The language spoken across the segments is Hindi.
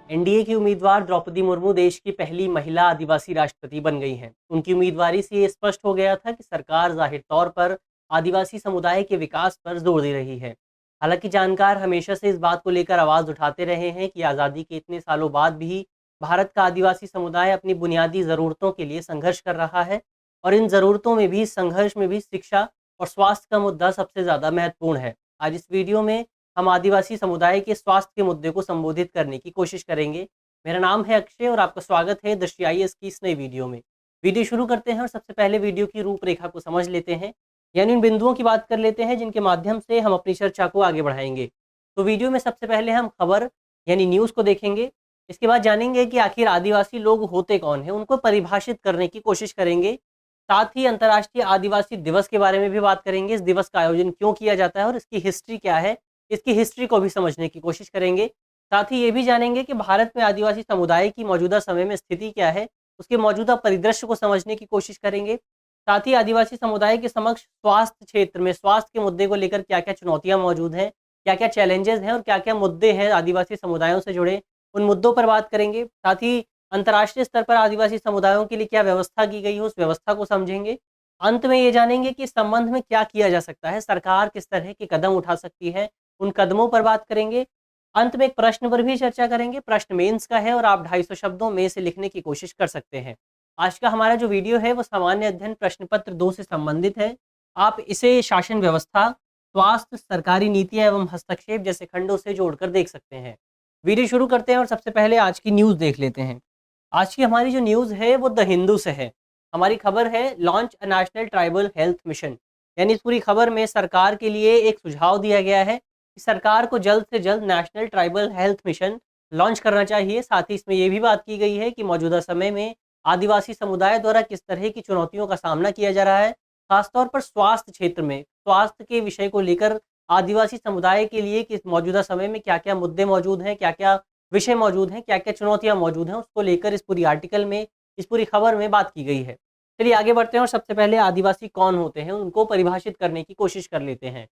एनडीए की उम्मीदवार द्रौपदी मुर्मू देश की पहली महिला आदिवासी राष्ट्रपति बन गई हैं। उनकी उम्मीदवारी से ये स्पष्ट हो गया था कि सरकार जाहिर तौर पर आदिवासी समुदाय के विकास पर जोर दे रही है। हालांकि जानकार हमेशा से इस बात को लेकर आवाज़ उठाते रहे हैं कि आज़ादी के इतने सालों बाद भी भारत का आदिवासी समुदाय अपनी बुनियादी ज़रूरतों के लिए संघर्ष कर रहा है। और इन ज़रूरतों में भी, संघर्ष में भी, शिक्षा और स्वास्थ्य का मुद्दा सबसे ज़्यादा महत्वपूर्ण है। आज इस वीडियो में हम आदिवासी समुदाय के स्वास्थ्य के मुद्दे को संबोधित करने की कोशिश करेंगे। मेरा नाम है अक्षय और आपका स्वागत है दृष्टि आईएएस की इस नई वीडियो में। वीडियो शुरू करते हैं और सबसे पहले वीडियो की रूपरेखा को समझ लेते हैं, यानी उन बिंदुओं की बात कर लेते हैं जिनके माध्यम से हम अपनी चर्चा को आगे बढ़ाएंगे। तो वीडियो में सबसे पहले हम खबर यानी न्यूज़ को देखेंगे। इसके बाद जानेंगे कि आखिर आदिवासी लोग होते कौन हैं, उनको परिभाषित करने की कोशिश करेंगे। साथ ही अंतर्राष्ट्रीय आदिवासी दिवस के बारे में भी बात करेंगे, इस दिवस का आयोजन क्यों किया जाता है और इसकी हिस्ट्री क्या है, इसकी हिस्ट्री को भी समझने की कोशिश करेंगे। साथ ही ये भी जानेंगे कि भारत में आदिवासी समुदाय की मौजूदा समय में स्थिति क्या है, उसके मौजूदा परिदृश्य को समझने की कोशिश करेंगे। साथ ही आदिवासी समुदाय के समक्ष स्वास्थ्य क्षेत्र में स्वास्थ्य के मुद्दे को लेकर क्या-क्या चुनौतियाँ मौजूद हैं, क्या-क्या चैलेंजेस हैं और क्या-क्या मुद्दे हैं आदिवासी समुदायों से जुड़े, उन मुद्दों पर बात करेंगे। साथ ही अंतर्राष्ट्रीय स्तर पर आदिवासी समुदायों के लिए क्या व्यवस्था की गई है, उस व्यवस्था को समझेंगे। अंत में ये जानेंगे कि इस संबंध में क्या किया जा सकता है, सरकार किस तरह के कदम उठा सकती है, उन कदमों पर बात करेंगे। अंत में एक प्रश्न पर भी चर्चा करेंगे, प्रश्न मेंस का है और आप 250 शब्दों में से लिखने की कोशिश कर सकते हैं। आज का हमारा जो वीडियो है वो सामान्य अध्ययन प्रश्न पत्र 2 से संबंधित है। आप इसे शासन व्यवस्था, स्वास्थ्य, सरकारी नीतियाँ एवं हस्तक्षेप जैसे खंडों से जोड़कर देख सकते हैं। वीडियो शुरू करते हैं और सबसे पहले आज की न्यूज़ देख लेते हैं। आज की हमारी जो न्यूज़ है वो द हिंदू से है। हमारी खबर है launch a national tribal health mission, यानी इस पूरी खबर में सरकार के लिए एक सुझाव दिया गया है कि सरकार को जल्द से जल्द national tribal health mission launch करना चाहिए। साथ ही इसमें ये भी बात की गई है कि मौजूदा समय में आदिवासी समुदाय द्वारा किस तरह की चुनौतियों का सामना किया जा रहा है, खासतौर पर स्वास्थ्य क्षेत्र में, स्वास्थ्य के विषय को लेकर आदिवासी समुदाय के लिए किस मौजूदा समय में क्या-क्या मुद्दे मौजूद हैं, क्या-क्या विषय मौजूद हैं, क्या-क्या चुनौतियाँ मौजूद हैं, उसको लेकर इस पूरी आर्टिकल में, इस पूरी खबर में बात की गई है। चलिए आगे बढ़ते हैं और सबसे पहले आदिवासी कौन होते हैं, उनको परिभाषित करने की कोशिश कर लेते हैं।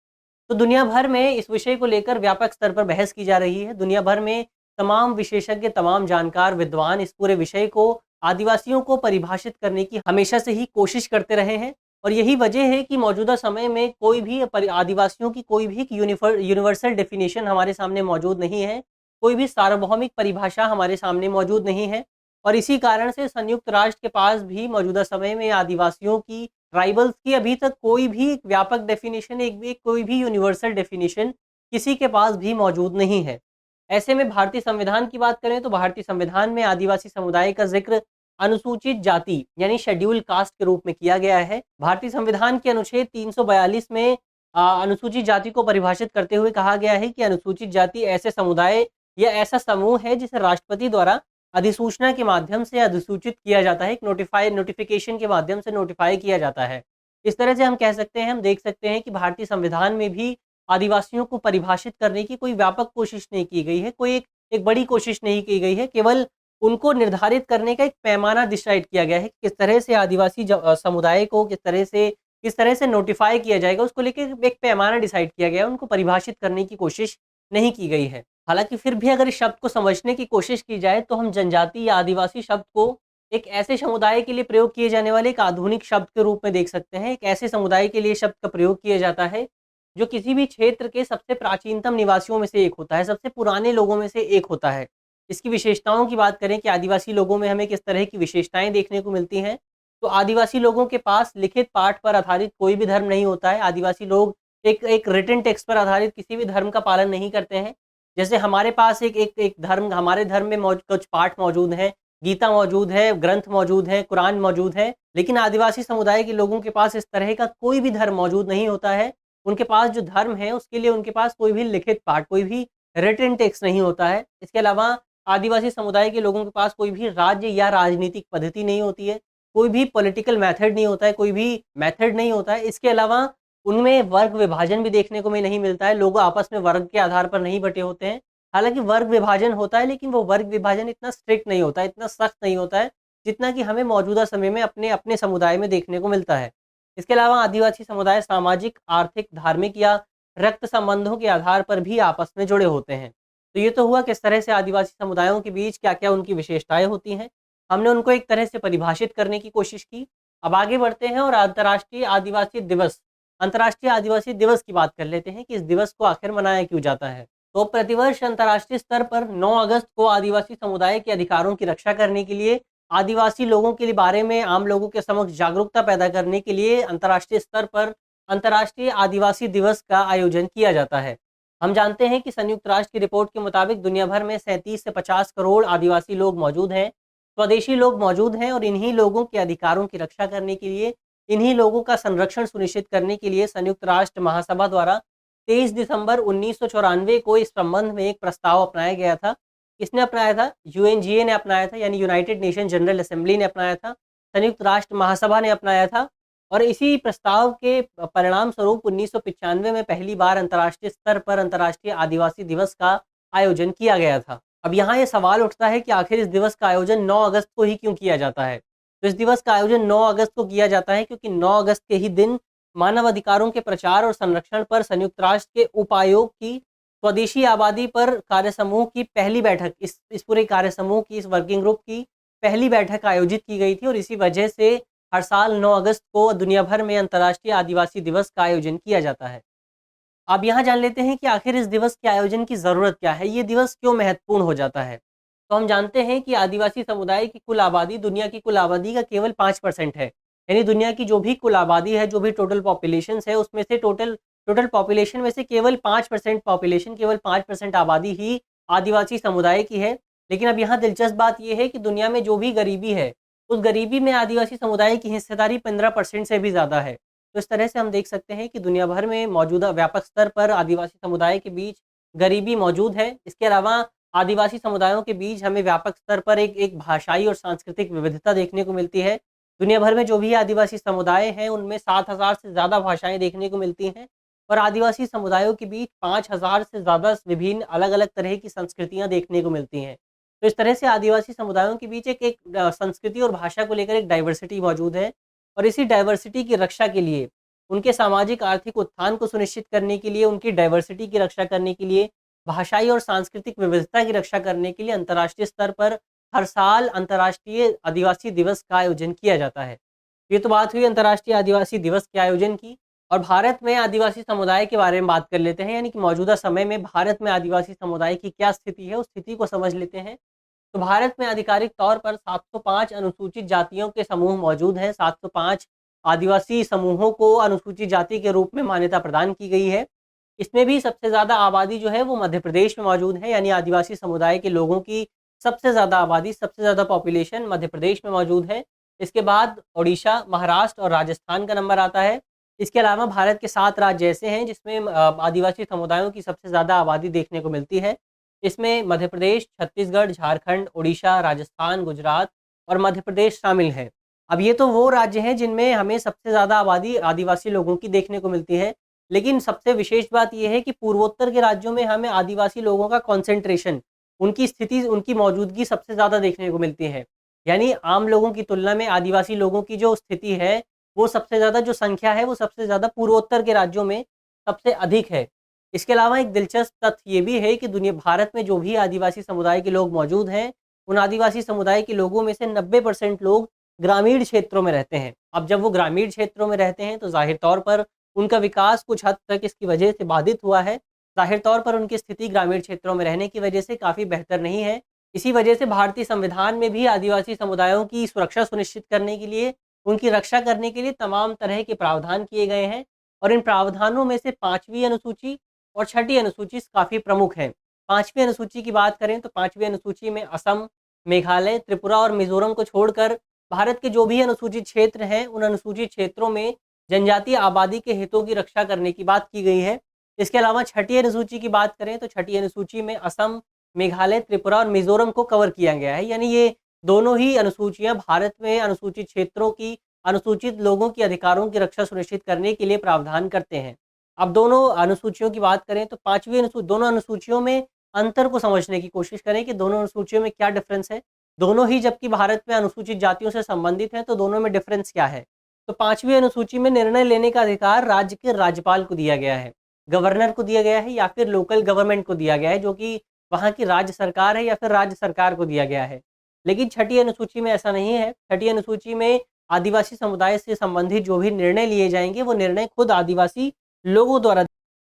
तो दुनिया भर में इस विषय को लेकर व्यापक स्तर पर बहस की जा रही है। दुनिया भर में तमाम विशेषज्ञ, तमाम जानकार, विद्वान इस पूरे विषय को, आदिवासियों को परिभाषित करने की हमेशा से ही कोशिश करते रहे हैं। और यही वजह है कि मौजूदा समय में कोई भी आदिवासियों की कोई भी यूनिवर्सल डेफिनेशन हमारे सामने मौजूद नहीं है, कोई भी सार्वभौमिक परिभाषा हमारे सामने मौजूद नहीं है। और इसी कारण से संयुक्त राष्ट्र के पास भी मौजूदा समय में आदिवासियों की, ट्राइबल्स की अभी तक कोई भी व्यापक डेफिनेशन, एक भी कोई भी यूनिवर्सल डेफिनेशन किसी के पास भी मौजूद नहीं है। ऐसे में भारतीय संविधान की बात करें तो भारतीय संविधान में आदिवासी समुदाय का जिक्र अनुसूचित जाति यानी शेड्यूल कास्ट के रूप में किया गया है। भारतीय संविधान के अनुच्छेद 342 में अनुसूचित जाति को परिभाषित करते हुए कहा गया है कि अनुसूचित जाति ऐसे समुदाय या ऐसा समूह है जिसे राष्ट्रपति द्वारा अधिसूचना के माध्यम से अधिसूचित किया जाता है, एक नोटिफिकेशन के माध्यम से नोटिफाई किया जाता है। इस तरह से हम कह सकते हैं, हम देख सकते हैं कि भारतीय संविधान में भी आदिवासियों को परिभाषित करने की कोई व्यापक कोशिश नहीं की गई है, कोई एक बड़ी कोशिश नहीं की गई है। केवल उनको निर्धारित करने का एक पैमाना डिसाइड किया गया है कि किस तरह से आदिवासी समुदाय को किस तरह से नोटिफाई किया जाएगा, उसको लेकर एक पैमाना डिसाइड किया गया है, उनको परिभाषित करने की कोशिश नहीं की गई है। हालाँकि फिर भी अगर इस शब्द को समझने की कोशिश की जाए तो हम जनजाति या आदिवासी शब्द को एक ऐसे समुदाय के लिए प्रयोग किए जाने वाले एक आधुनिक शब्द के रूप में देख सकते हैं। एक ऐसे समुदाय के लिए शब्द का प्रयोग किया जाता है जो किसी भी क्षेत्र के सबसे प्राचीनतम निवासियों में से एक होता है, सबसे पुराने लोगों में से एक होता है। इसकी विशेषताओं की बात करें कि आदिवासी लोगों में हमें किस तरह की विशेषताएँ देखने को मिलती हैं, तो आदिवासी लोगों के पास लिखित पाठ पर आधारित कोई भी धर्म नहीं होता है। आदिवासी लोग एक रिटन टेक्स्ट पर आधारित किसी भी धर्म का पालन नहीं करते हैं। जैसे हमारे पास एक धर्म, हमारे धर्म में कुछ पाठ मौजूद हैं, गीता मौजूद है, ग्रंथ मौजूद है, कुरान मौजूद है, लेकिन आदिवासी समुदाय के लोगों के पास इस तरह का कोई भी धर्म मौजूद नहीं होता है। उनके पास जो धर्म है उसके लिए उनके पास कोई भी लिखित पाठ, कोई भी रिटन टेक्स्ट नहीं होता है। इसके अलावा आदिवासी समुदाय के लोगों के पास कोई भी राज्य या राजनीतिक पद्धति नहीं होती है, कोई भी पॉलिटिकल मेथड नहीं होता है, कोई भी मेथड नहीं होता है। इसके अलावा उनमें वर्ग विभाजन भी देखने को में नहीं मिलता है, लोग आपस में वर्ग के आधार पर नहीं बटे होते हैं। हालाँकि वर्ग विभाजन होता है, लेकिन वो वर्ग विभाजन इतना स्ट्रिक्ट नहीं होता है, इतना सख्त नहीं होता है, जितना कि हमें मौजूदा समय में अपने समुदाय में देखने को मिलता है। इसके अलावा आदिवासी समुदाय सामाजिक, आर्थिक, धार्मिक या रक्त संबंधों के आधार पर भी आपस में जुड़े होते हैं। तो ये तो हुआ किस तरह से आदिवासी समुदायों के बीच क्या-क्या उनकी विशेषताएँ होती हैं। हमने उनको एक तरह से परिभाषित करने की कोशिश की। अब आगे बढ़ते हैं और अंतर्राष्ट्रीय आदिवासी दिवस की बात कर लेते हैं कि इस दिवस को आखिर मनाया क्यों जाता है। तो प्रतिवर्ष अंतर्राष्ट्रीय स्तर पर 9 अगस्त को आदिवासी समुदाय के अधिकारों की रक्षा करने के लिए, आदिवासी लोगों के लिए बारे में आम लोगों के समक्ष जागरूकता पैदा करने के लिए अंतर्राष्ट्रीय स्तर पर अंतर्राष्ट्रीय आदिवासी दिवस का आयोजन किया जाता है। हम जानते हैं कि संयुक्त राष्ट्र की रिपोर्ट के मुताबिक दुनिया भर में 37 से 50 करोड़ आदिवासी लोग मौजूद हैं, स्वदेशी लोग मौजूद हैं और इन्हीं लोगों के अधिकारों की रक्षा करने के लिए, इन्हीं लोगों का संरक्षण सुनिश्चित करने के लिए संयुक्त राष्ट्र महासभा द्वारा 23 दिसंबर 1994 को इस संबंध में एक प्रस्ताव अपनाया गया था। किसने अपनाया था? यूएनजीए ने अपनाया था, यानी यूनाइटेड नेशन जनरल असेंबली ने अपनाया था, संयुक्त राष्ट्र महासभा ने अपनाया था और इसी प्रस्ताव के परिणाम स्वरूप 1995 में पहली बार अंतर्राष्ट्रीय स्तर पर अंतर्राष्ट्रीय आदिवासी दिवस का आयोजन किया गया था। अब यहाँ ये सवाल उठता है कि आखिर इस दिवस का आयोजन 9 अगस्त को ही क्यों किया जाता है? तो इस दिवस का आयोजन 9 अगस्त को किया जाता है क्योंकि 9 अगस्त के ही दिन मानव अधिकारों के प्रचार और संरक्षण पर संयुक्त राष्ट्र के उपायोग की स्वदेशी आबादी पर कार्यसमूह की पहली बैठक, इस पूरे कार्यसमूह की, इस वर्किंग ग्रुप की पहली बैठक आयोजित की गई थी और इसी वजह से हर साल 9 अगस्त को दुनिया भर में अंतर्राष्ट्रीय आदिवासी दिवस का आयोजन किया जाता है। अब यहाँ जान लेते हैं कि आखिर इस दिवस के आयोजन की ज़रूरत क्या है? ये दिवस क्यों महत्वपूर्ण हो जाता है? तो हम जानते हैं कि आदिवासी समुदाय की कुल आबादी दुनिया की कुल आबादी का केवल 5% है। यानी दुनिया की जो भी कुल आबादी है, जो भी टोटल पॉपुलेशंस है, उसमें से टोटल पॉपुलेशन में से केवल 5% पॉपुलेशन, केवल 5% आबादी ही आदिवासी समुदाय की है। लेकिन अब यहाँ दिलचस्प बात ये है कि दुनिया में जो भी गरीबी है, उस गरीबी में आदिवासी समुदाय की हिस्सेदारी 15% से भी ज़्यादा है। तो इस तरह से हम देख सकते हैं कि दुनिया भर में मौजूदा व्यापक स्तर पर आदिवासी समुदाय के बीच गरीबी मौजूद है। इसके अलावा आदिवासी समुदायों के बीच हमें व्यापक स्तर पर एक एक भाषाई और सांस्कृतिक विविधता देखने को मिलती है। दुनिया भर में जो भी आदिवासी समुदाय हैं, उनमें 7,000 से ज़्यादा भाषाएँ देखने को मिलती हैं और आदिवासी समुदायों के बीच 5,000 से ज़्यादा विभिन्न अलग-अलग तरह की संस्कृतियाँ देखने को मिलती हैं। तो इस तरह से आदिवासी समुदायों के बीच एक एक संस्कृति और भाषा को लेकर एक डाइवर्सिटी मौजूद है और इसी डाइवर्सिटी की रक्षा के लिए, उनके सामाजिक आर्थिक उत्थान को सुनिश्चित करने के लिए, उनकी डाइवर्सिटी की रक्षा करने के लिए, भाषाई और सांस्कृतिक विविधता की रक्षा करने के लिए अंतर्राष्ट्रीय स्तर पर हर साल अंतर्राष्ट्रीय आदिवासी दिवस का आयोजन किया जाता है। ये तो बात हुई अंतर्राष्ट्रीय आदिवासी दिवस के आयोजन की और भारत में आदिवासी समुदाय के बारे में बात कर लेते हैं, यानी कि मौजूदा समय में भारत में आदिवासी समुदाय की क्या स्थिति है, उस स्थिति को समझ लेते हैं। तो भारत में आधिकारिक तौर पर 705 अनुसूचित जातियों के समूह मौजूद हैं। 705 आदिवासी समूहों को अनुसूचित जाति के रूप में मान्यता प्रदान की गई है। इसमें भी सबसे ज़्यादा आबादी जो है वो मध्य प्रदेश में मौजूद है, यानी आदिवासी समुदाय के लोगों की सबसे ज़्यादा आबादी, सबसे ज़्यादा पॉपुलेशन मध्य प्रदेश में मौजूद है। इसके बाद ओडिशा, महाराष्ट्र और राजस्थान का नंबर आता है। इसके अलावा भारत के 7 राज्य ऐसे हैं जिसमें आदिवासी समुदायों की सबसे ज़्यादा आबादी देखने को मिलती है। इसमें मध्य प्रदेश, छत्तीसगढ़, झारखंड, ओडिशा, राजस्थान, गुजरात और मध्य प्रदेश शामिल हैं। अब ये तो वो राज्य हैं जिनमें हमें सबसे ज़्यादा आबादी आदिवासी लोगों की देखने को मिलती है। लेकिन सबसे विशेष बात ये है कि पूर्वोत्तर के राज्यों में हमें आदिवासी लोगों का कॉन्सेंट्रेशन, उनकी स्थिति, उनकी मौजूदगी सबसे ज़्यादा देखने को मिलती है। यानी आम लोगों की तुलना में आदिवासी लोगों की जो स्थिति है, वो सबसे ज़्यादा जो संख्या है, वो सबसे ज़्यादा पूर्वोत्तर के राज्यों में सबसे अधिक है। इसके अलावा एक दिलचस्प तथ्य ये भी है कि भारत में जो भी आदिवासी समुदाय के लोग मौजूद हैं, उन आदिवासी समुदाय के लोगों में से 90% लोग ग्रामीण क्षेत्रों में रहते हैं। अब जब वो ग्रामीण क्षेत्रों में रहते हैं तो ज़ाहिर तौर पर उनका विकास कुछ हद तक इसकी वजह से बाधित हुआ है। ज़ाहिर तौर पर उनकी स्थिति ग्रामीण क्षेत्रों में रहने की वजह से काफ़ी बेहतर नहीं है। इसी वजह से भारतीय संविधान में भी आदिवासी समुदायों की सुरक्षा सुनिश्चित करने के लिए, उनकी रक्षा करने के लिए तमाम तरह के प्रावधान किए गए हैं और इन प्रावधानों में से 5वीं अनुसूची और 6ठी अनुसूची काफ़ी प्रमुख हैं। 5वीं अनुसूची की बात करें तो 5वीं अनुसूची में असम, मेघालय, त्रिपुरा और मिज़ोरम को छोड़कर भारत के जो भी अनुसूचित क्षेत्र हैं, उन अनुसूचित क्षेत्रों में जनजातीय आबादी के हितों की रक्षा करने की बात की गई है। इसके अलावा 6ठी अनुसूची की बात करें तो 6ठी अनुसूची में असम, मेघालय, त्रिपुरा और मिज़ोरम को कवर किया गया है। यानी ये दोनों ही अनुसूचियाँ भारत में अनुसूचित क्षेत्रों की, अनुसूचित लोगों के अधिकारों की रक्षा सुनिश्चित करने के लिए प्रावधान करते हैं। अब दोनों अनुसूचियों की बात करें तो 5वीं दोनों अनुसूचियों में अंतर को समझने की कोशिश करें कि दोनों अनुसूचियों में क्या डिफरेंस है। दोनों ही जबकि भारत में अनुसूचित जातियों से संबंधित हैं, तो दोनों में डिफरेंस क्या है? तो 5वीं अनुसूची में निर्णय लेने का अधिकार राज्य के राज्यपाल को दिया गया है, गवर्नर को दिया गया है या फिर लोकल गवर्नमेंट को दिया गया है, जो कि वहाँ की राज्य सरकार है या फिर राज्य सरकार को दिया गया है। लेकिन छठी अनुसूची में ऐसा नहीं है। छठी अनुसूची में आदिवासी समुदाय से संबंधित जो भी निर्णय लिए जाएँगे, वो निर्णय खुद आदिवासी लोगों द्वारा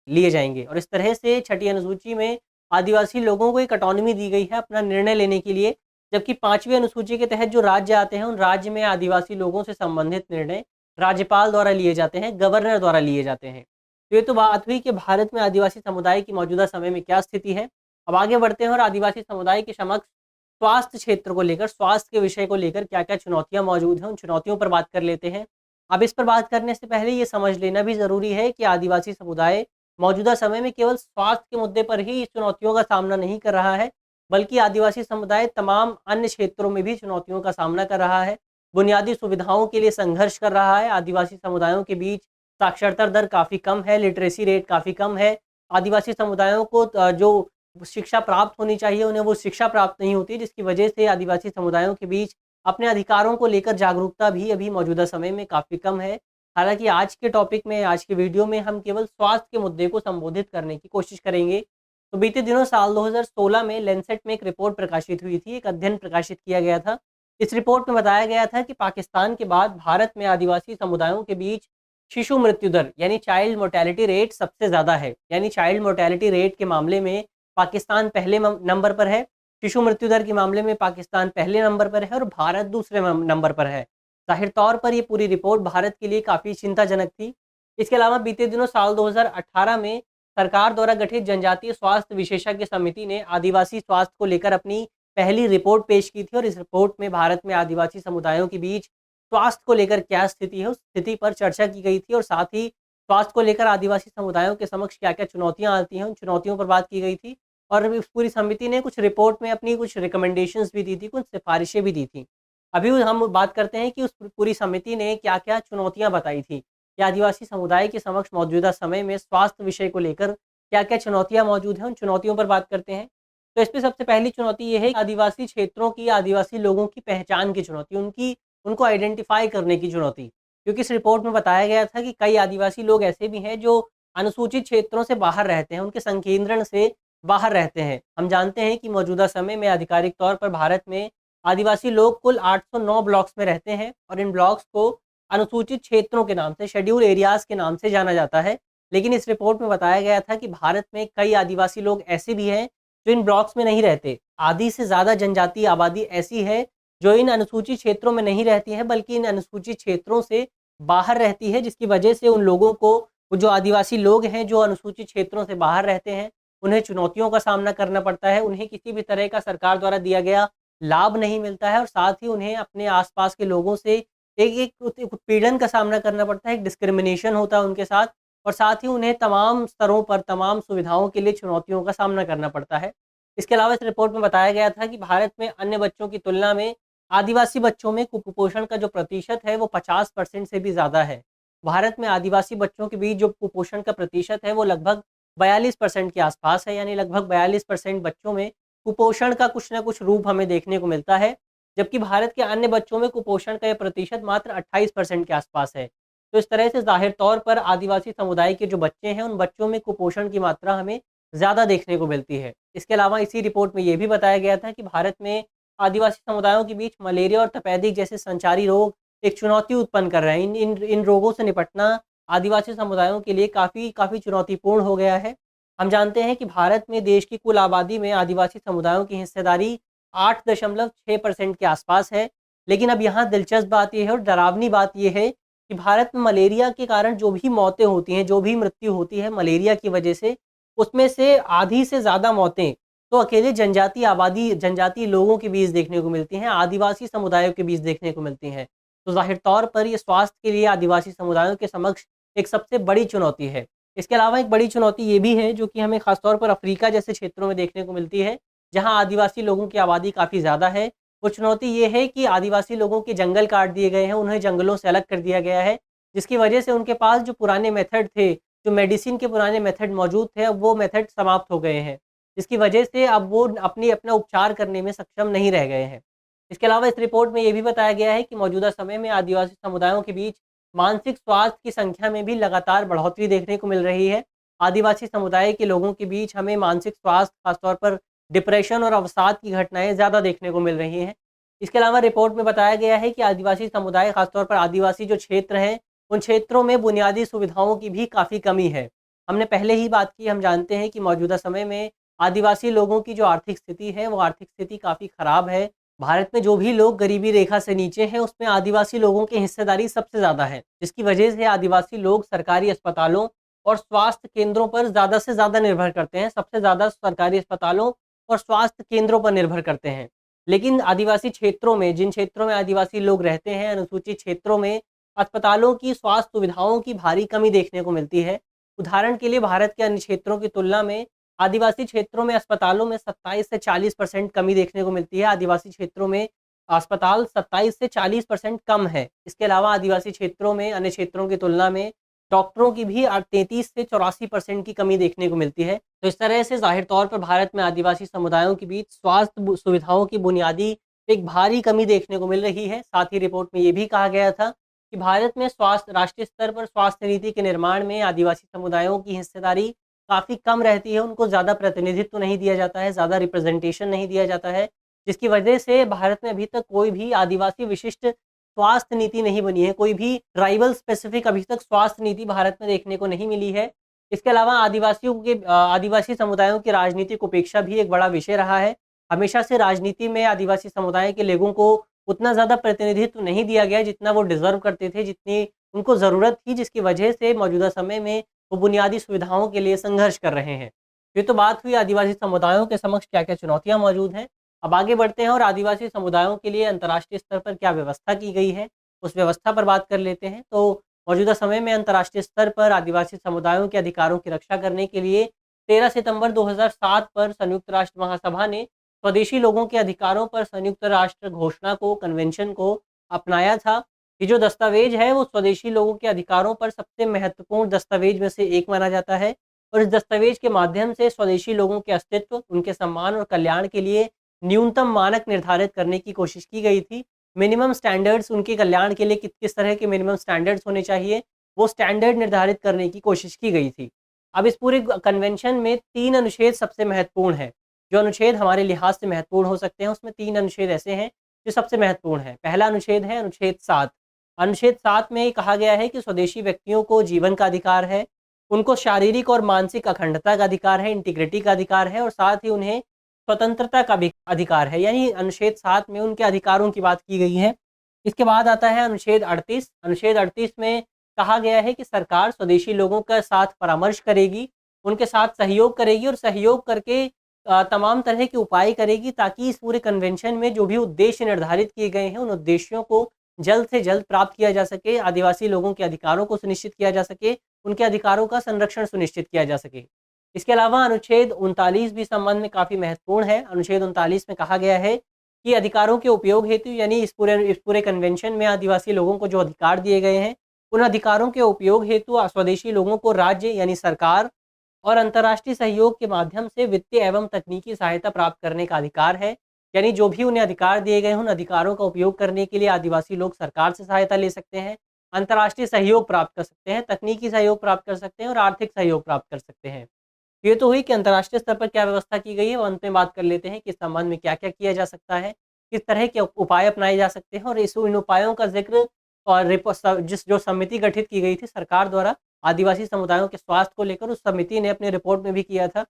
लिए जाएँगे और इस तरह से छठी अनुसूची में आदिवासी लोगों को एक ऑटोनॉमी दी गई है अपना निर्णय लेने के लिए, जबकि 5वीं अनुसूची के तहत जो राज्य आते हैं, उन राज्य में आदिवासी लोगों से संबंधित निर्णय राज्यपाल द्वारा लिए जाते हैं, गवर्नर द्वारा लिए जाते हैं। तो ये तो बात हुई कि भारत में आदिवासी समुदाय की मौजूदा समय में क्या स्थिति है। अब आगे बढ़ते हैं और आदिवासी समुदाय के समक्ष स्वास्थ्य क्षेत्र को लेकर, स्वास्थ्य के विषय को लेकर क्या-क्या चुनौतियाँ मौजूद हैं, उन चुनौतियों पर बात कर लेते हैं। अब इस पर बात करने से पहले ये समझ लेना भी ज़रूरी है कि आदिवासी समुदाय मौजूदा समय में केवल स्वास्थ्य के मुद्दे पर ही इस चुनौतियों का सामना नहीं कर रहा है, बल्कि आदिवासी समुदाय तमाम अन्य क्षेत्रों में भी चुनौतियों का सामना कर रहा है। बुनियादी सुविधाओं के लिए संघर्ष कर रहा है। आदिवासी समुदायों के बीच साक्षरता दर काफ़ी कम है, लिटरेसी रेट काफ़ी कम है। आदिवासी समुदायों को जो शिक्षा प्राप्त होनी चाहिए, उन्हें वो शिक्षा प्राप्त नहीं होती, जिसकी वजह से आदिवासी समुदायों के बीच अपने अधिकारों को लेकर जागरूकता भी अभी मौजूदा समय में काफ़ी कम है। हालाँकि आज के टॉपिक में, आज के वीडियो में हम केवल स्वास्थ्य के मुद्दे को संबोधित करने की कोशिश करेंगे। तो बीते दिनों साल 2016 में लैंसेट में एक रिपोर्ट प्रकाशित हुई थी, एक अध्ययन प्रकाशित किया गया था। इस रिपोर्ट में बताया गया था कि पाकिस्तान के बाद भारत में आदिवासी समुदायों के बीच शिशु मृत्यु दर यानी चाइल्ड मोर्टेलिटी रेट सबसे ज़्यादा है। यानी चाइल्ड मोर्टेलिटी रेट के मामले में पाकिस्तान पहले नंबर पर है, शिशु मृत्यु दर के मामले में पाकिस्तान पहले नंबर पर है और भारत दूसरे नंबर पर है। ज़ाहिर तौर पर ये पूरी रिपोर्ट भारत के लिए काफ़ी चिंताजनक थी। इसके अलावा बीते दिनों साल 2018 में सरकार द्वारा गठित जनजातीय स्वास्थ्य विशेषज्ञ समिति ने आदिवासी स्वास्थ्य को लेकर अपनी पहली रिपोर्ट पेश की थी और इस रिपोर्ट में भारत में आदिवासी समुदायों के बीच स्वास्थ्य को लेकर क्या स्थिति है, उस स्थिति पर चर्चा की गई थी और साथ ही स्वास्थ्य को लेकर आदिवासी समुदायों के समक्ष क्या-क्या चुनौतियाँ आती हैं, उन चुनौतियों पर बात की गई थी। और इस पूरी समिति ने कुछ रिपोर्ट में अपनी कुछ रिकमेंडेशंस भी दी थी, कुछ सिफारिशें भी दी थी। अभी हम बात करते हैं कि उस पूरी समिति ने क्या-क्या चुनौतियाँ बताई थी, कि आदिवासी समुदाय के समक्ष मौजूदा समय में स्वास्थ्य विषय को लेकर क्या-क्या चुनौतियाँ मौजूद हैं, उन चुनौतियों पर बात करते हैं। तो इसमें सबसे पहली चुनौती ये है कि आदिवासी क्षेत्रों की, आदिवासी लोगों की पहचान की चुनौती, उनको आइडेंटिफ़ाई करने की चुनौती। क्योंकि इस रिपोर्ट में बताया गया था कि कई आदिवासी लोग ऐसे भी हैं जो अनुसूचित क्षेत्रों से बाहर रहते हैं, उनके संकेंद्रण से बाहर रहते हैं। हम जानते हैं कि मौजूदा समय में आधिकारिक तौर पर भारत में आदिवासी लोग कुल 809 ब्लॉक्स में रहते हैं और इन ब्लॉक्स को अनुसूचित क्षेत्रों के नाम से, शेड्यूल एरियाज़ के नाम से जाना जाता है। लेकिन इस रिपोर्ट में बताया गया था कि भारत में कई आदिवासी लोग ऐसे भी हैं जो इन ब्लॉक्स में नहीं रहते। आधी से ज़्यादा जनजातीय आबादी ऐसी है जो इन अनुसूचित क्षेत्रों में नहीं रहती है, बल्कि इन अनुसूचित क्षेत्रों से बाहर रहती है, जिसकी वजह से उन लोगों को, वो जो आदिवासी लोग हैं जो अनुसूचित क्षेत्रों से बाहर रहते हैं, उन्हें चुनौतियों का सामना करना पड़ता है। उन्हें किसी भी तरह का सरकार द्वारा दिया गया लाभ नहीं मिलता है और साथ ही उन्हें अपने आस-पास के लोगों से एक एक उत्पीड़न का सामना करना पड़ता है, एक डिस्क्रिमिनेशन होता है उनके साथ और साथ ही उन्हें तमाम स्तरों पर, तमाम सुविधाओं के लिए चुनौतियों का सामना करना पड़ता है। इसके अलावा इस रिपोर्ट में बताया गया था कि भारत में अन्य बच्चों की तुलना में आदिवासी बच्चों में कुपोषण का जो प्रतिशत है, वो 50% से भी ज़्यादा है। भारत में आदिवासी बच्चों के बीच जो कुपोषण का प्रतिशत है, वो लगभग 42% के आसपास है, यानी लगभग 42% बच्चों में कुपोषण का कुछ न कुछ रूप हमें देखने को मिलता है, जबकि भारत के अन्य बच्चों में कुपोषण का ये प्रतिशत मात्र 28% के आसपास है। तो इस तरह से ज़ाहिर तौर पर आदिवासी समुदाय के जो बच्चे हैं, उन बच्चों में कुपोषण की मात्रा हमें ज़्यादा देखने को मिलती है। इसके अलावा इसी रिपोर्ट में ये भी बताया गया था कि भारत में आदिवासी समुदायों के बीच मलेरिया और तपेदिक जैसे संचारी रोग एक चुनौती उत्पन्न कर रहे हैं। इन रोगों से निपटना आदिवासी समुदायों के लिए काफ़ी चुनौतीपूर्ण हो गया है। हम जानते हैं कि भारत में देश की कुल आबादी में आदिवासी समुदायों की हिस्सेदारी 8.6% के आसपास है। लेकिन अब यहाँ दिलचस्प बात ये है और डरावनी बात ये है कि भारत में मलेरिया के कारण जो भी मौतें होती हैं, जो भी मृत्यु होती है मलेरिया की वजह से, उसमें से आधी से ज़्यादा मौतें तो अकेले जनजातीय आबादी, जनजातीय लोगों के बीच देखने को मिलती हैं, आदिवासी समुदायों के बीच देखने को मिलती हैं। तो ज़ाहिर तौर पर ये स्वास्थ्य के लिए आदिवासी समुदायों के समक्ष एक सबसे बड़ी चुनौती है। इसके अलावा एक बड़ी चुनौती ये भी है, जो कि हमें ख़ास तौर पर अफ्रीका जैसे क्षेत्रों में देखने को मिलती है, जहाँ आदिवासी लोगों की आबादी काफ़ी ज़्यादा है। वो चुनौती ये है कि आदिवासी लोगों के जंगल काट दिए गए हैं, उन्हें जंगलों से अलग कर दिया गया है, जिसकी वजह से उनके पास जो पुराने मेथड थे, जो मेडिसिन के पुराने मेथड मौजूद थे, अब वो मेथड समाप्त हो गए हैं। जिसकी वजह से अब वो अपना उपचार करने में सक्षम नहीं रह गए हैं। इसके अलावा इस रिपोर्ट में ये भी बताया गया है कि मौजूदा समय में आदिवासी समुदायों के बीच मानसिक स्वास्थ्य की संख्या में भी लगातार बढ़ोतरी देखने को मिल रही है। आदिवासी समुदाय के लोगों के बीच हमें मानसिक स्वास्थ्य, खासतौर पर डिप्रेशन और अवसाद की घटनाएं ज़्यादा देखने को मिल रही हैं। इसके अलावा रिपोर्ट में बताया गया है कि आदिवासी समुदाय, खासतौर पर आदिवासी जो क्षेत्र हैं, उन क्षेत्रों में बुनियादी सुविधाओं की भी काफ़ी कमी है। हमने पहले ही बात की, हम जानते हैं कि मौजूदा समय में आदिवासी लोगों की जो आर्थिक स्थिति है, वो आर्थिक स्थिति काफ़ी ख़राब है। भारत में जो भी लोग गरीबी रेखा से नीचे हैं, उसमें आदिवासी लोगों की हिस्सेदारी सबसे ज़्यादा है, जिसकी वजह से आदिवासी लोग सरकारी अस्पतालों और स्वास्थ्य केंद्रों पर ज़्यादा से ज़्यादा निर्भर करते हैं। सबसे ज़्यादा सरकारी अस्पतालों और स्वास्थ्य केंद्रों पर निर्भर करते हैं। लेकिन आदिवासी क्षेत्रों में, जिन क्षेत्रों में आदिवासी लोग रहते हैं, अनुसूचित क्षेत्रों में अस्पतालों की, स्वास्थ्य सुविधाओं की भारी कमी देखने को मिलती है। उदाहरण के लिए भारत के अन्य क्षेत्रों की तुलना में आदिवासी क्षेत्रों में अस्पतालों में 27 से 40% कमी देखने को मिलती है। आदिवासी क्षेत्रों में अस्पताल 27 से 40% कम है। इसके अलावा आदिवासी क्षेत्रों में अन्य क्षेत्रों की तुलना में डॉक्टरों की भी 33 से 84% की कमी देखने को मिलती है। तो इस तरह से ज़ाहिर तौर पर भारत में आदिवासी समुदायों के बीच स्वास्थ्य सुविधाओं की बुनियादी एक भारी कमी देखने को मिल रही है। साथ ही रिपोर्ट में ये भी कहा गया था कि भारत में स्वास्थ्य, राष्ट्रीय स्तर पर स्वास्थ्य नीति के निर्माण में आदिवासी समुदायों की हिस्सेदारी काफ़ी कम रहती है। उनको ज़्यादा प्रतिनिधित्व नहीं दिया जाता है, ज़्यादा रिप्रेजेंटेशन नहीं दिया जाता है, जिसकी वजह से भारत में अभी तक कोई भी आदिवासी विशिष्ट स्वास्थ्य नीति नहीं बनी है। कोई भी ट्राइबल स्पेसिफिक अभी तक स्वास्थ्य नीति भारत में देखने को नहीं मिली है। इसके अलावा आदिवासी समुदायों की राजनीतिक उपेक्षा भी एक बड़ा विषय रहा है। हमेशा से राजनीति में आदिवासी समुदाय के लोगों को उतना ज़्यादा प्रतिनिधित्व नहीं दिया गया जितना वो डिज़र्व करते थे, जितनी उनको ज़रूरत थी, जिसकी वजह से मौजूदा समय में वो बुनियादी सुविधाओं के लिए संघर्ष कर रहे हैं। ये तो बात हुई आदिवासी समुदायों के समक्ष क्या-क्या चुनौतियाँ मौजूद हैं। अब आगे बढ़ते हैं और आदिवासी समुदायों के लिए अंतर्राष्ट्रीय स्तर पर क्या व्यवस्था की गई है, उस व्यवस्था पर बात कर लेते हैं। तो मौजूदा समय में अंतर्राष्ट्रीय स्तर पर आदिवासी समुदायों के अधिकारों की रक्षा करने के लिए 13 सितंबर 2007 पर संयुक्त राष्ट्र महासभा ने स्वदेशी लोगों के अधिकारों पर संयुक्त राष्ट्र घोषणा को, कन्वेंशन को अपनाया था। ये जो दस्तावेज है, वो स्वदेशी लोगों के अधिकारों पर सबसे महत्वपूर्ण दस्तावेज में से एक माना जाता है और इस दस्तावेज के माध्यम से स्वदेशी लोगों के अस्तित्व, उनके सम्मान और कल्याण के लिए न्यूनतम मानक निर्धारित करने की कोशिश की गई थी। मिनिमम स्टैंडर्ड्स, उनके कल्याण के लिए किस किस तरह के मिनिमम स्टैंडर्ड्स होने चाहिए, वो स्टैंडर्ड निर्धारित करने की कोशिश की गई थी। अब इस पूरे कन्वेंशन में 3 अनुच्छेद सबसे महत्वपूर्ण हैं। जो अनुच्छेद हमारे लिहाज से महत्वपूर्ण हो सकते हैं, उसमें 3 अनुच्छेद ऐसे हैं जो सबसे महत्वपूर्ण हैं। पहला अनुच्छेद है अनुच्छेद 7। अनुच्छेद 7 में कहा गया है कि स्वदेशी व्यक्तियों को जीवन का अधिकार है, उनको शारीरिक और मानसिक अखंडता का अधिकार है, इंटीग्रिटी का अधिकार है और साथ ही उन्हें स्वतंत्रता का भी अधिकार है। यानी अनुच्छेद 7 में उनके अधिकारों की बात की गई है। इसके बाद आता है अनुच्छेद 38। अनुच्छेद 38 में कहा गया है कि सरकार स्वदेशी लोगों के साथ परामर्श करेगी, उनके साथ सहयोग करेगी और सहयोग करके तमाम तरह के उपाय करेगी ताकि इस पूरे कन्वेंशन में जो भी उद्देश्य निर्धारित किए गए हैं, उन उद्देश्यों को जल्द से जल्द प्राप्त किया जा सके, आदिवासी लोगों के अधिकारों को सुनिश्चित किया जा सके, उनके अधिकारों का संरक्षण सुनिश्चित किया जा सके। इसके अलावा अनुच्छेद 39 भी संबंध में काफ़ी महत्वपूर्ण है। अनुच्छेद 39 में कहा गया है कि अधिकारों के उपयोग हेतु, यानी इस पूरे कन्वेंशन में आदिवासी लोगों को जो अधिकार दिए गए हैं, उन अधिकारों के उपयोग हेतु स्वदेशी लोगों को राज्य यानी सरकार और अंतर्राष्ट्रीय सहयोग के माध्यम से वित्तीय एवं तकनीकी सहायता प्राप्त करने का अधिकार है। यानी जो भी उन्हें अधिकार दिए गए हैं, उन अधिकारों का उपयोग करने के लिए आदिवासी लोग सरकार से सहायता ले सकते हैं, अंतर्राष्ट्रीय सहयोग प्राप्त कर सकते हैं, तकनीकी सहयोग प्राप्त कर सकते हैं और आर्थिक सहयोग प्राप्त कर सकते हैं। ये तो हुई कि अंतर्राष्ट्रीय स्तर पर क्या व्यवस्था की गई है, और अंत में बात कर लेते हैं कि इस संबंध में क्या-क्या किया जा सकता है, किस तरह के उपाय अपनाए जा सकते हैं और इन उपायों का ज़िक्र और जो समिति गठित की गई थी सरकार द्वारा आदिवासी समुदायों के स्वास्थ्य को लेकर, उस समिति ने अपनी रिपोर्ट में भी किया था।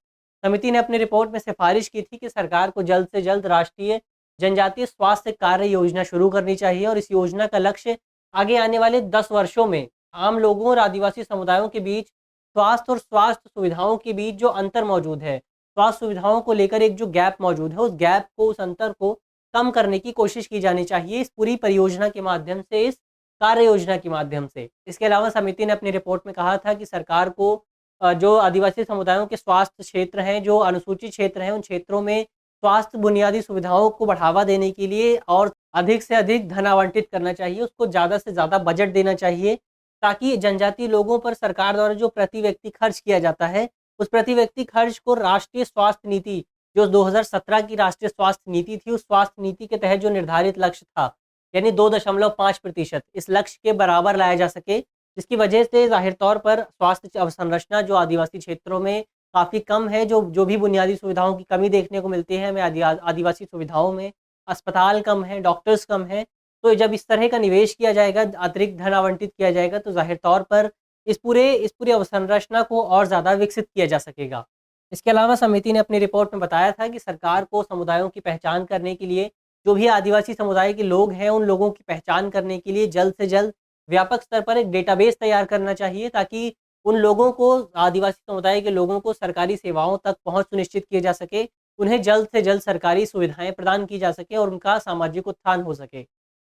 समिति ने अपनी रिपोर्ट में सिफारिश की थी कि सरकार को जल्द से जल्द राष्ट्रीय जनजातीय स्वास्थ्य कार्य योजना शुरू करनी चाहिए और इस योजना का लक्ष्य आगे आने वाले 10 वर्षों में आम लोगों और आदिवासी समुदायों के बीच स्वास्थ्य और स्वास्थ्य सुविधाओं के बीच जो अंतर मौजूद है, स्वास्थ्य सुविधाओं को लेकर एक जो गैप मौजूद है, उस गैप को, उस अंतर को कम करने की कोशिश की जानी चाहिए इस पूरी परियोजना के माध्यम से, इस कार्य योजना के माध्यम से। इसके अलावा समिति ने अपनी रिपोर्ट में कहा था कि सरकार को जो आदिवासी समुदायों के स्वास्थ्य क्षेत्र हैं, जो अनुसूचित क्षेत्र हैं, उन क्षेत्रों में स्वास्थ्य बुनियादी सुविधाओं को बढ़ावा देने के लिए और अधिक से अधिक धन आवंटित करना चाहिए, उसको ज़्यादा से ज़्यादा बजट देना चाहिए, ताकि जनजातीय लोगों पर सरकार द्वारा जो प्रति व्यक्ति खर्च किया जाता है, उस प्रति व्यक्ति खर्च को राष्ट्रीय स्वास्थ्य नीति, जो 2017 की राष्ट्रीय स्वास्थ्य नीति थी, उस स्वास्थ्य नीति के तहत जो निर्धारित लक्ष्य था, यानी 2.5%, इस लक्ष्य के बराबर लाया जा सके, जिसकी वजह से ज़ाहिर तौर पर स्वास्थ्य अवसंरचना जो आदिवासी क्षेत्रों में काफ़ी कम है, जो भी बुनियादी सुविधाओं की कमी देखने को मिलती है हमें आदिवासी सुविधाओं में, अस्पताल कम हैं, डॉक्टर्स कम हैं। तो जब इस तरह का निवेश किया जाएगा, अतिरिक्त धन आवंटित किया जाएगा, तो ज़ाहिर तौर पर इस पूरी अवसंरचना को और ज़्यादा विकसित किया जा सकेगा। इसके अलावा समिति ने अपनी रिपोर्ट में बताया था कि सरकार को समुदायों की पहचान करने के लिए, जो भी आदिवासी समुदाय के लोग हैं, उन लोगों की पहचान करने के लिए जल्द से जल्द व्यापक स्तर पर एक डेटाबेस तैयार करना चाहिए, ताकि उन लोगों को, आदिवासी समुदाय के लोगों को सरकारी सेवाओं तक पहुँच सुनिश्चित की जा सके, उन्हें जल्द से जल्द सरकारी सुविधाएँ प्रदान की जा सके और उनका सामाजिक उत्थान हो सके।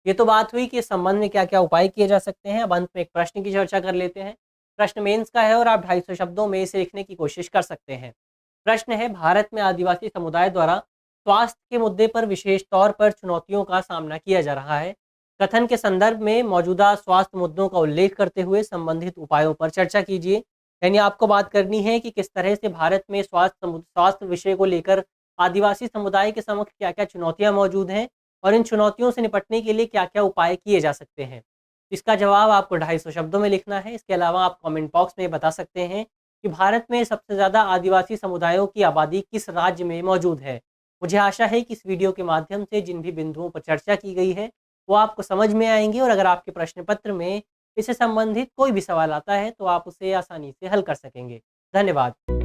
ये तो बात हुई कि इस संबंध में क्या-क्या उपाय किए जा सकते हैं। अब अंत में एक प्रश्न की चर्चा कर लेते हैं। प्रश्न मेंस का है और आप 250 शब्दों में इसे लिखने की कोशिश कर सकते हैं। प्रश्न है, भारत में आदिवासी समुदाय द्वारा स्वास्थ्य के मुद्दे पर विशेष तौर पर चुनौतियों का सामना किया जा रहा है। कथन के संदर्भ में मौजूदा स्वास्थ्य मुद्दों का उल्लेख करते हुए संबंधित उपायों पर चर्चा कीजिए। यानी आपको बात करनी है कि किस तरह से भारत में स्वास्थ्य विषय को लेकर आदिवासी समुदाय के समक्ष क्या-क्या चुनौतियाँ मौजूद हैं और इन चुनौतियों से निपटने के लिए क्या-क्या उपाय किए जा सकते हैं। इसका जवाब आपको 250 शब्दों में लिखना है। इसके अलावा आप कमेंट बॉक्स में बता सकते हैं कि भारत में सबसे ज़्यादा आदिवासी समुदायों की आबादी किस राज्य में मौजूद है। मुझे आशा है कि इस वीडियो के माध्यम से जिन भी बिंदुओं पर चर्चा की गई है, वो आपको समझ में आएँगे और अगर आपके प्रश्न पत्र में इससे संबंधित कोई भी सवाल आता है, तो आप उसे आसानी से हल कर सकेंगे। धन्यवाद।